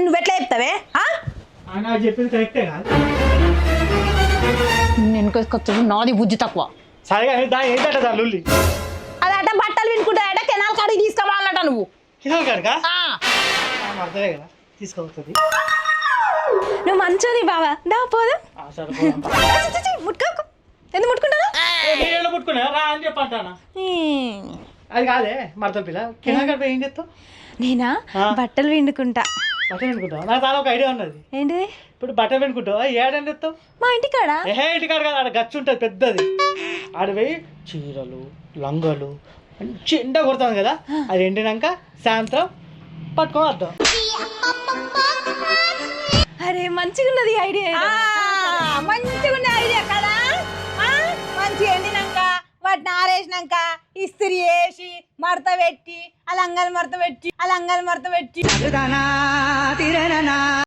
నువ్వు ఎట్లా చెప్తావే చెప్పింది కరెక్టే కాదు నేను కొత్త నాది బుద్ధి తక్కువ సరే ఏంటంటే దాని లుల్లి అదట బట్టలు వినుకుంటాడట కెనాల్ కాడికి తీసుకోవాలట నువ్వు కినాల్ కాడికా అర్థమే కదా తీసుకోవస్తుంది నువ్వు మంచోది బావా దా పోదాం ముట్టుకోకు ఎందుకు ముట్టుకుంటాను ముట్టుకున్నా రా అని చెప్పంటానా అది కాదే మరదల పిల్ల కినాల్ కాడిపై ఏం చేస్తావు నేనా బట్టలు విండుకుంటా బట్టలు వినుకుంటావు నాకు చాలా ఒక ఐడియా ఉన్నది ఏంటిది ఇప్పుడు బట్టలు వినుకుంటావు ఏడాని తెస్తావు మా ఇంటికాడ ఇంటికాడ కాదు ఆడ గచ్చు ఉంటుంది పెద్దది ఆడపోయి చీరలు లంగలు మంచి ఎండ కొడుతుంది కదా అది ఎండినాక సాయంత్రం పట్టుకొని వద్దాం అరే మంచిగా ఉన్నది ఐడియా మంచిగా ఉన్న ఐడియా కదా మంచి ఎండినాక వాటిని ఆరేసినాక ఇస్త్రీ వేసి మడత పెట్టి అలా అంగలు మడత పెట్టి